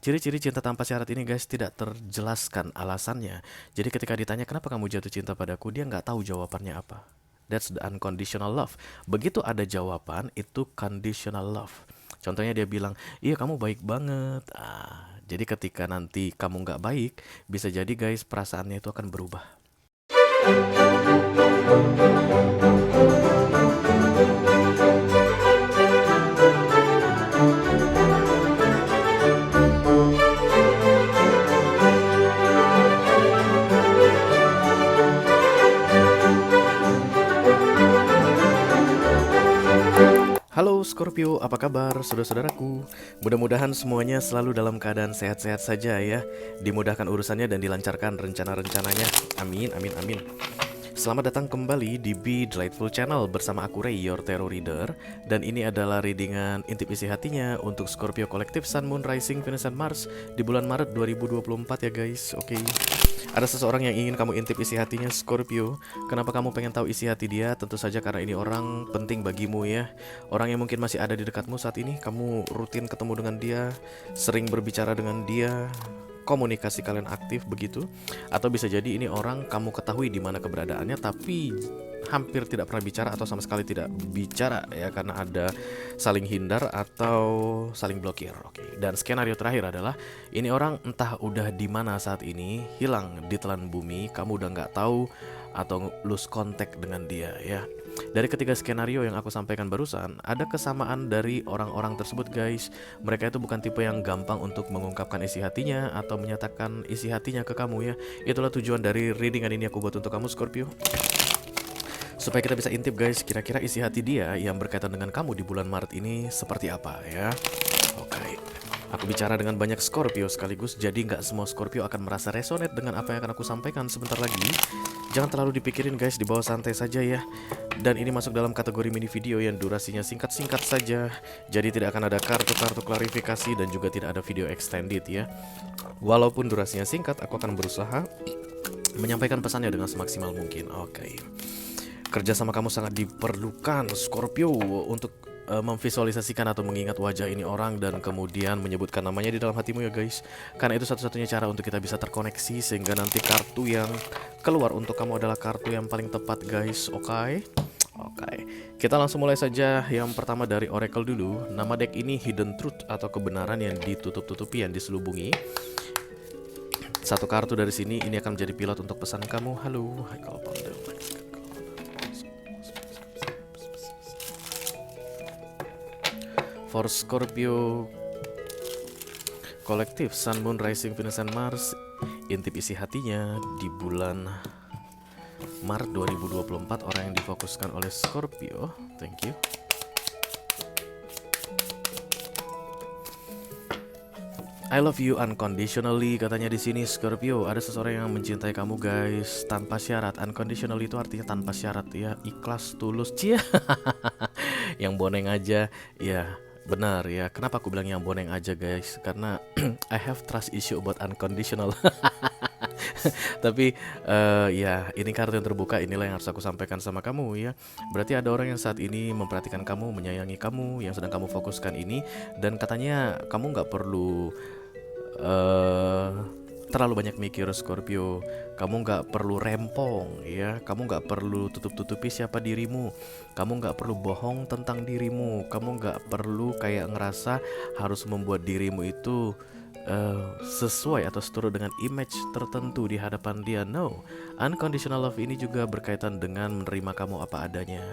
Ciri-ciri cinta tanpa syarat ini guys tidak terjelaskan alasannya. Jadi ketika ditanya kenapa kamu jatuh cinta padaku, dia nggak tahu jawabannya apa. That's the unconditional love. Begitu ada jawaban, itu conditional love. Contohnya dia bilang, iya kamu baik banget. Jadi ketika nanti kamu nggak baik, bisa jadi guys perasaannya itu akan berubah. Halo Scorpio, apa kabar saudara-saudaraku? Mudah-mudahan semuanya selalu dalam keadaan sehat-sehat saja ya. Dimudahkan urusannya dan dilancarkan rencana-rencananya. Amin, amin, amin. Selamat datang kembali di Be Delightful Channel bersama aku Ray, your tarot reader. Dan ini adalah readingan intip isi hatinya untuk Scorpio Kolektif Sun, Moon, Rising, Venus, dan Mars di bulan Maret 2024 ya guys. Oke. Ada seseorang yang ingin kamu intip isi hatinya Scorpio. Kenapa kamu pengen tahu isi hati dia? Tentu saja karena ini orang penting bagimu ya. Orang yang mungkin masih ada di dekatmu saat ini. Kamu rutin ketemu dengan dia, sering berbicara dengan dia, komunikasi kalian aktif begitu. Atau bisa jadi ini orang kamu ketahui di mana keberadaannya tapi hampir tidak pernah bicara atau sama sekali tidak bicara ya, karena ada saling hindar atau saling blokir. Oke. Dan skenario terakhir adalah ini orang entah udah di mana saat ini, hilang di telan bumi, kamu udah nggak tahu atau lose contact dengan dia ya. Dari ketiga skenario yang aku sampaikan barusan, ada kesamaan dari orang-orang tersebut guys. Mereka itu bukan tipe yang gampang untuk mengungkapkan isi hatinya atau menyatakan isi hatinya ke kamu ya. Itulah tujuan dari readingan ini aku buat untuk kamu Scorpio, supaya kita bisa intip guys, kira-kira isi hati dia yang berkaitan dengan kamu di bulan Maret ini seperti apa ya. Oke. Aku bicara dengan banyak Scorpio sekaligus, jadi nggak semua Scorpio akan merasa resonate dengan apa yang akan aku sampaikan sebentar lagi. Jangan terlalu dipikirin guys, dibawa santai saja ya. Dan ini masuk dalam kategori mini video yang durasinya singkat-singkat saja. Jadi tidak akan ada kartu-kartu klarifikasi dan juga tidak ada video extended ya. Walaupun durasinya singkat, aku akan berusaha menyampaikan pesannya dengan semaksimal mungkin. Oke. Kerja sama kamu sangat diperlukan Scorpio untuk memvisualisasikan atau mengingat wajah ini orang dan kemudian menyebutkan namanya di dalam hatimu ya guys. Karena itu satu-satunya cara untuk kita bisa terkoneksi sehingga nanti kartu yang keluar untuk kamu adalah kartu yang paling tepat guys. Oke. Kita langsung mulai saja. Yang pertama dari Oracle dulu. Nama deck ini Hidden Truth atau kebenaran yang ditutup-tutupi, yang diselubungi. Satu kartu dari sini ini akan menjadi pilot untuk pesan kamu. Halo, for Scorpio Kolektif Sun, Moon, Rising, Venus, and Mars, intip isi hatinya di bulan Maret 2024, orang yang difokuskan oleh Scorpio. Thank you. I love you unconditionally, katanya di sini Scorpio. Ada seseorang yang mencintai kamu guys tanpa syarat. Unconditional itu artinya tanpa syarat ya, ikhlas, tulus. Cia. Yang boneng aja ya. Benar ya. Kenapa aku bilang yang boneng aja guys? Karena I have trust issue about unconditional. Tapi ya ini kartu yang terbuka, inilah yang harus aku sampaikan sama kamu ya. Berarti ada orang yang saat ini memperhatikan kamu, menyayangi kamu, yang sedang kamu fokuskan ini. Dan katanya kamu nggak perlu terlalu banyak mikir Scorpio. Kamu nggak perlu rempong ya. Kamu nggak perlu tutup-tutupi siapa dirimu. Kamu nggak perlu bohong tentang dirimu. Kamu nggak perlu kayak ngerasa harus membuat dirimu itu sesuai atau seturut dengan image tertentu di hadapan dia. No, unconditional love ini juga berkaitan dengan menerima kamu apa adanya.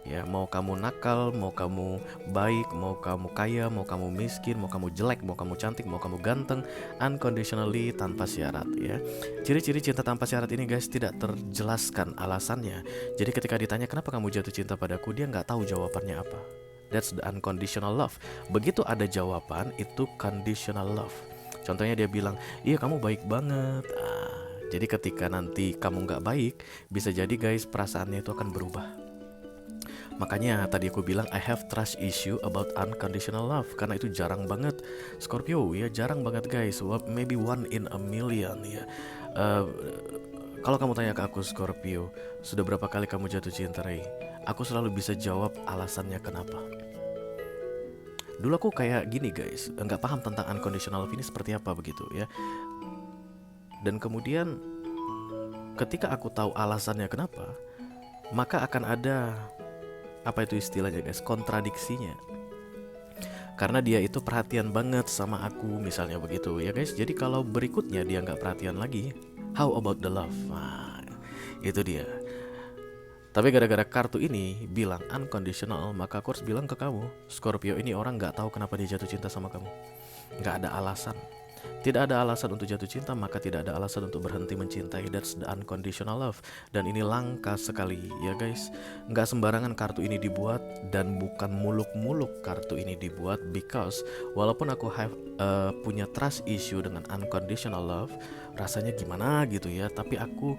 Ya, mau kamu nakal, mau kamu baik, mau kamu kaya, mau kamu miskin, mau kamu jelek, mau kamu cantik, mau kamu ganteng, unconditionally, tanpa syarat ya. Ciri-ciri cinta tanpa syarat ini guys tidak terjelaskan alasannya. Jadi ketika ditanya kenapa kamu jatuh cinta padaku, dia nggak tahu jawabannya apa. That's the unconditional love. Begitu ada jawaban, itu conditional love. Contohnya dia bilang, iya kamu baik banget. Jadi ketika nanti kamu nggak baik, bisa jadi guys perasaannya itu akan berubah. Makanya tadi aku bilang I have trust issue about unconditional love, karena itu jarang banget Scorpio ya, jarang banget guys. Maybe one in a million ya. Kalau kamu tanya ke aku Scorpio, sudah berapa kali kamu jatuh cinta Ray? Aku selalu bisa jawab alasannya kenapa. Dulu aku kayak gini guys, nggak paham tentang unconditional love ini seperti apa begitu ya. Dan kemudian ketika aku tahu alasannya kenapa, maka akan ada, apa itu istilahnya guys, kontradiksinya. Karena dia itu perhatian banget sama aku misalnya begitu ya guys. Jadi kalau berikutnya dia nggak perhatian lagi, how about the love? Nah, itu dia. Tapi gara-gara kartu ini bilang unconditional, maka aku harus bilang ke kamu, Scorpio ini orang nggak tahu kenapa dia jatuh cinta sama kamu. Nggak ada alasan. Tidak ada alasan untuk jatuh cinta, maka tidak ada alasan untuk berhenti mencintai. That's the unconditional love. Dan ini langka sekali ya guys. Nggak sembarangan kartu ini dibuat, dan bukan muluk-muluk kartu ini dibuat. Because walaupun aku punya trust issue dengan unconditional love, rasanya gimana gitu ya, tapi aku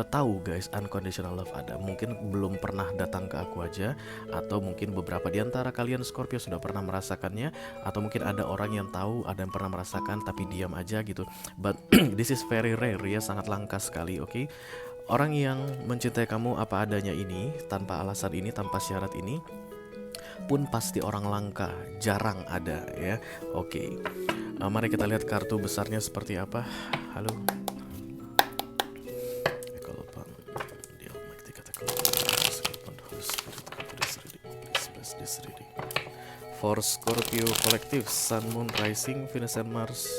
tahu guys, unconditional love ada. Mungkin belum pernah datang ke aku aja, atau mungkin beberapa di antara kalian Scorpio sudah pernah merasakannya, atau mungkin ada orang yang tahu, ada yang pernah merasakan tapi diam aja gitu. But this is very rare ya, sangat langka sekali, oke? Orang yang mencintai kamu apa adanya ini, tanpa alasan ini, tanpa syarat ini, pun pasti orang langka, jarang ada ya. Oke. Mari kita lihat kartu besarnya seperti apa. Halo. For Scorpio Collective, Sun, Moon, Rising, Venus and Mars.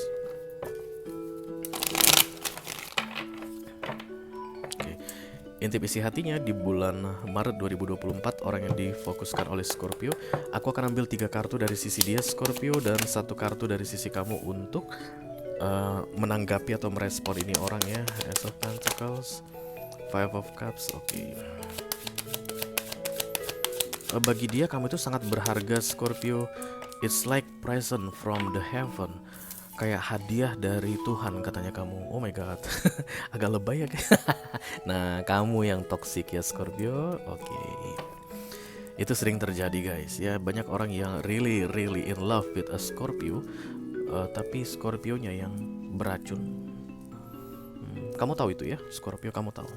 Intip isi hatinya di bulan Maret 2024, orang yang difokuskan oleh Scorpio. Aku akan ambil 3 kartu dari sisi dia Scorpio, dan 1 kartu dari sisi kamu untuk menanggapi atau merespon ini orang ya. Ace of Pentacles, Five of Cups, oke. Bagi dia kamu itu sangat berharga Scorpio. It's like present from the heaven, kayak hadiah dari Tuhan katanya kamu. Oh my god. Agak lebay ya. Nah, kamu yang toxic ya Scorpio. Oke. Itu sering terjadi guys ya. Banyak orang yang really in love with a Scorpio, tapi Scorpionya yang beracun. Kamu tahu itu ya, Scorpio, kamu tahu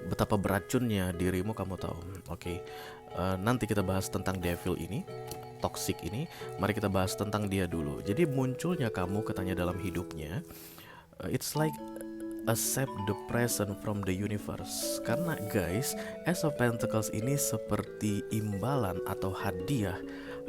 betapa beracunnya dirimu, kamu tahu. Oke. Nanti kita bahas tentang devil ini, toxic ini. Mari kita bahas tentang dia dulu. Jadi munculnya kamu katanya dalam hidupnya, it's like accept the present from the universe. Karena guys, Ace of Pentacles ini seperti imbalan atau hadiah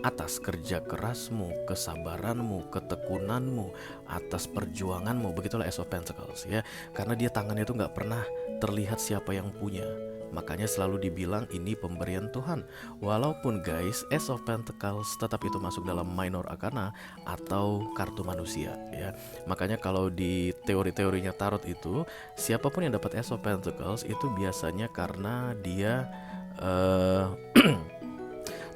atas kerja kerasmu, kesabaranmu, ketekunanmu, atas perjuanganmu. Begitulah Ace of Pentacles ya. Karena dia tangannya itu gak pernah terlihat siapa yang punya, makanya selalu dibilang ini pemberian Tuhan. Walaupun guys, Ace of Pentacles tetap itu masuk dalam minor arcana atau kartu manusia ya. Makanya kalau di teori-teorinya tarot itu, siapapun yang dapat Ace of Pentacles itu biasanya karena dia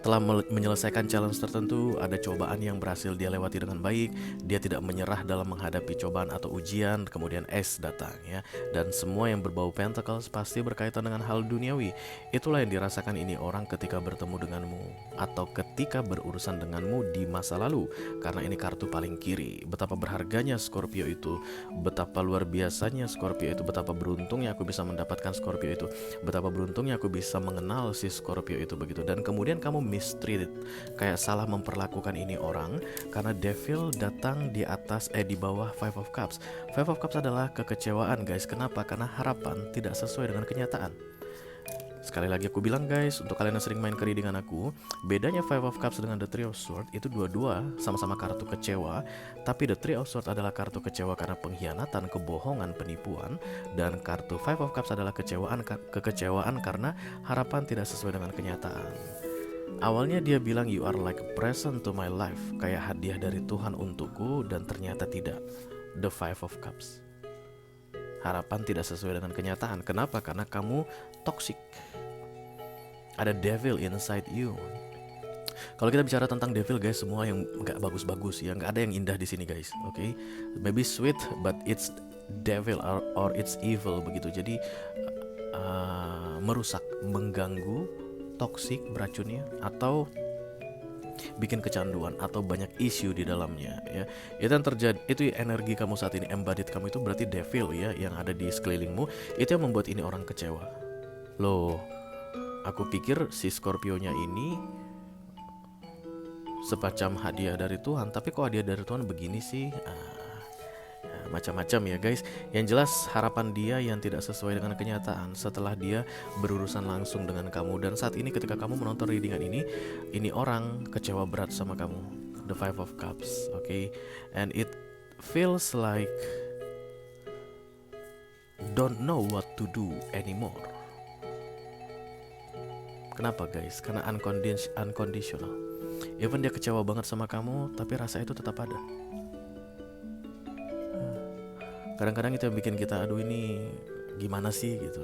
telah menyelesaikan challenge tertentu, ada cobaan yang berhasil dia lewati dengan baik, dia tidak menyerah dalam menghadapi cobaan atau ujian, kemudian Ace datang ya. Dan semua yang berbau Pentacles pasti berkaitan dengan hal duniawi. Itulah yang dirasakan ini orang ketika bertemu denganmu atau ketika berurusan denganmu di masa lalu. Karena ini kartu paling kiri. Betapa berharganya Scorpio itu, betapa luar biasanya Scorpio itu, betapa beruntungnya aku bisa mendapatkan Scorpio itu, betapa beruntungnya aku bisa mengenal si Scorpio itu begitu. Dan kemudian kamu mistreated, kayak salah memperlakukan ini orang, karena devil datang di atas di bawah Five of Cups. Five of Cups adalah kekecewaan guys. Kenapa? Karena harapan tidak sesuai dengan kenyataan. Sekali lagi aku bilang guys, untuk kalian yang sering main keri dengan aku, bedanya Five of Cups dengan The Three of Swords itu dua-dua sama-sama kartu kecewa. Tapi The Three of Swords adalah kartu kecewa karena pengkhianatan, kebohongan, penipuan. Dan kartu Five of Cups adalah kekecewaan karena harapan tidak sesuai dengan kenyataan. Awalnya dia bilang you are like a present to my life, kayak hadiah dari Tuhan untukku, dan ternyata tidak. The Five of Cups, harapan tidak sesuai dengan kenyataan. Kenapa? Karena kamu toxic. Ada devil inside you. Kalau kita bicara tentang devil guys, semua yang nggak bagus-bagus ya, nggak ada yang indah di sini guys. Oke, maybe sweet but it's devil or it's evil begitu. Jadi merusak, mengganggu, toksik beracunnya, atau bikin kecanduan atau banyak isu di dalamnya ya. Itu yang terjadi, itu energi kamu saat ini, embodied kamu itu berarti devil ya, yang ada di sekelilingmu. Itu yang membuat ini orang kecewa. Loh, aku pikir si Scorpionya ini semacam hadiah dari Tuhan. Tapi kok hadiah dari Tuhan begini sih? Macam-macam ya guys. Yang jelas harapan dia yang tidak sesuai dengan kenyataan setelah dia berurusan langsung dengan kamu. Dan saat ini ketika kamu menonton readingan ini orang kecewa berat sama kamu. The Five of Cups, okay? And it feels like don't know what to do anymore. Kenapa guys? Karena unconditional. Even dia kecewa banget sama kamu, tapi rasa itu tetap ada. Kadang-kadang itu yang bikin kita, aduh ini gimana sih gitu.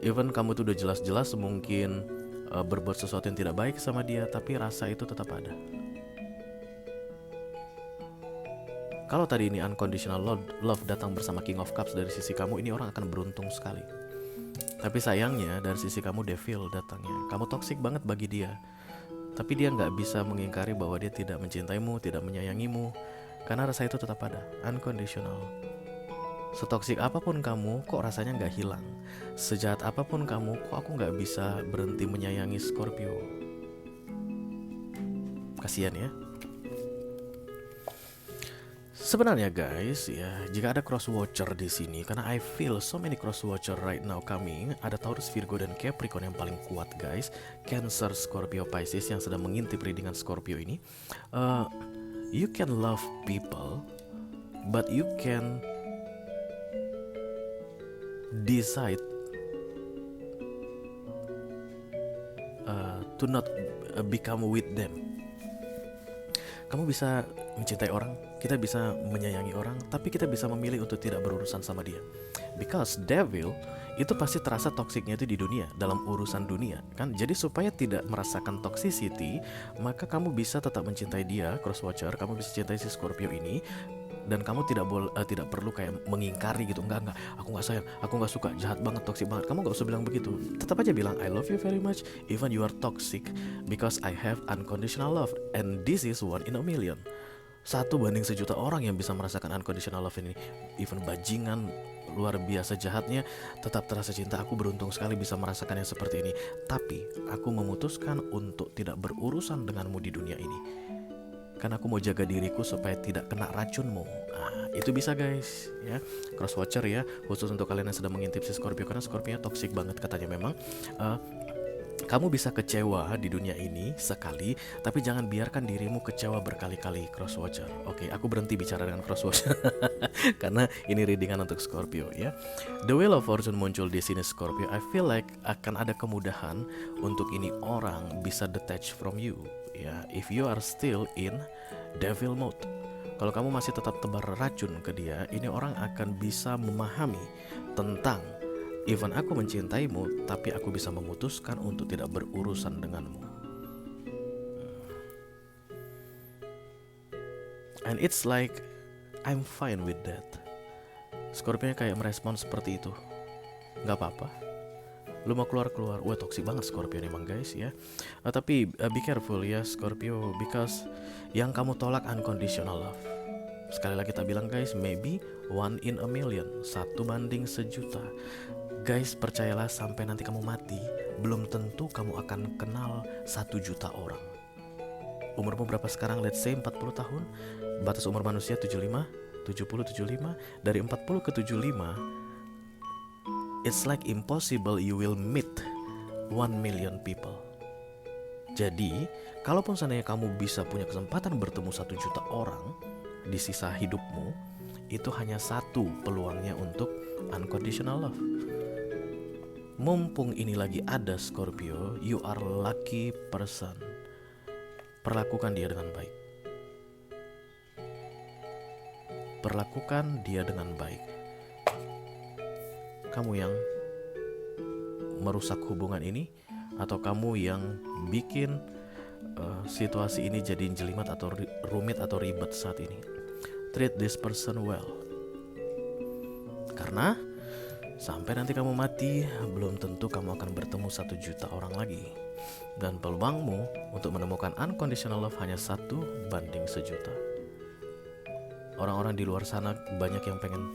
Even kamu tuh udah jelas-jelas mungkin berbuat sesuatu yang tidak baik sama dia, tapi rasa itu tetap ada. Kalau tadi ini unconditional love datang bersama King of Cups dari sisi kamu, ini orang akan beruntung sekali. Tapi sayangnya dari sisi kamu devil datangnya. Kamu toksik banget bagi dia, tapi dia gak bisa mengingkari bahwa dia tidak mencintaimu, tidak menyayangimu. Karena rasa itu tetap ada, unconditional. Setoksik apapun kamu, kok rasanya gak hilang. Sejahat apapun kamu, kok aku gak bisa berhenti menyayangi Scorpio. Kasian ya. Sebenarnya guys, ya jika ada cross watcher di sini, karena I feel so many cross watcher right now coming. Ada Taurus, Virgo, dan Capricorn yang paling kuat guys. Cancer, Scorpio, Pisces yang sedang mengintip readingan Scorpio ini. You can love people, but you can decide to not become with them. Kamu bisa mencintai orang, kita bisa menyayangi orang, tapi kita bisa memilih untuk tidak berurusan sama dia. Because devil itu pasti terasa toksiknya itu di dunia, dalam urusan dunia kan. Jadi supaya tidak merasakan toxicity, maka kamu bisa tetap mencintai dia, cross watcher. Kamu bisa cintai si Scorpio ini, dan kamu tidak perlu kayak mengingkari gitu. Enggak, aku nggak sayang, aku nggak suka, jahat banget, toksik banget. Kamu nggak usah bilang begitu. Tetap aja bilang I love you very much, even you are toxic, because I have unconditional love, and this is 1 in a million. 1 banding 1.000.000 orang yang bisa merasakan unconditional love ini. Even bajingan luar biasa jahatnya tetap terasa cinta. Aku beruntung sekali bisa merasakan yang seperti ini. Tapi aku memutuskan untuk tidak berurusan denganmu di dunia ini, karena aku mau jaga diriku supaya tidak kena racunmu. Itu bisa guys ya, cross watcher ya, khusus untuk kalian yang sedang mengintip si Scorpio. Karena Scorpio toxic banget katanya memang. Kamu bisa kecewa di dunia ini sekali, tapi jangan biarkan dirimu kecewa berkali-kali, cross watcher. Oke, aku berhenti bicara dengan cross watcher karena ini readingan untuk Scorpio ya. The Wheel of Fortune muncul di sini Scorpio. I feel like akan ada kemudahan untuk ini orang bisa detach from you ya, if you are still in devil mode. Kalau kamu masih tetap tebar racun ke dia, ini orang akan bisa memahami tentang even aku mencintaimu, tapi aku bisa memutuskan untuk tidak berurusan denganmu. And it's like I'm fine with that. Scorpio kayak merespon seperti itu. Gak apa-apa, lu mau keluar. Wah toksik banget Scorpio memang guys ya. Tapi be careful ya Scorpio, because yang kamu tolak unconditional love. Sekali lagi kita bilang guys, maybe 1 in a million, 1 banding 1.000.000. Guys, percayalah, sampai nanti kamu mati, belum tentu kamu akan kenal 1.000.000 orang. Umurmu berapa sekarang? Let's say 40 tahun. Batas umur manusia 75, 70, 75. Dari 40 ke 75, it's like impossible you will meet 1 million people. Jadi, kalaupun seandainya kamu bisa punya kesempatan bertemu 1.000.000 orang di sisa hidupmu, itu hanya 1 peluangnya untuk unconditional love. Mumpung ini lagi ada Scorpio, you are lucky person. Perlakukan dia dengan baik. Perlakukan dia dengan baik. Kamu yang merusak hubungan ini, atau kamu yang bikin situasi ini jadi jelimet atau rumit atau ribet saat ini, treat this person well. Karena sampai nanti kamu mati, belum tentu kamu akan bertemu 1.000.000 orang lagi. Dan peluangmu untuk menemukan unconditional love hanya 1 banding 1.000.000. Orang-orang di luar sana banyak yang pengen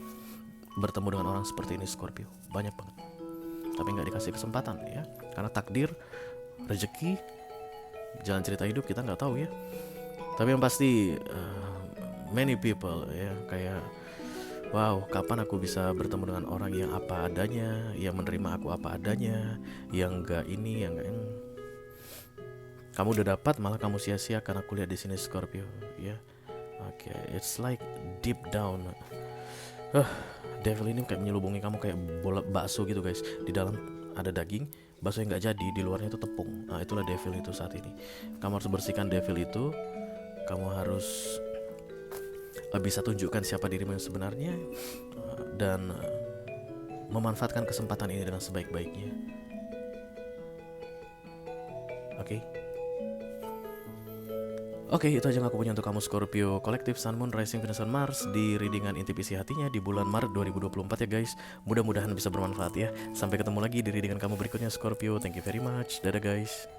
bertemu dengan orang seperti ini Scorpio, banyak banget. Tapi gak dikasih kesempatan ya, karena takdir, rezeki, jalan cerita hidup kita gak tahu ya. Tapi yang pasti many people ya kayak wow, kapan aku bisa bertemu dengan orang yang apa adanya, yang menerima aku apa adanya, yang enggak ini, yang enggak ini. Kamu udah dapat malah kamu sia-sia karena aku lihat di sini Scorpio, ya. Oke, it's like deep down. Devil ini kayak menyelubungi kamu kayak bola bakso gitu guys. Di dalam ada daging, bakso yang nggak jadi, di luarnya itu tepung. Nah itulah devil itu saat ini. Kamu harus bersihkan devil itu. Kamu harus bisa tunjukkan siapa dirimu yang sebenarnya dan memanfaatkan kesempatan ini dengan sebaik-baiknya. Oke. Oke, itu aja yang aku punya untuk kamu Scorpio Kolektif Sun Moon Rising Venus dan Mars di readingan inti isi hatinya di bulan Maret 2024 ya guys. Mudah-mudahan bisa bermanfaat ya. Sampai ketemu lagi di readingan kamu berikutnya Scorpio. Thank you very much. Dadah guys.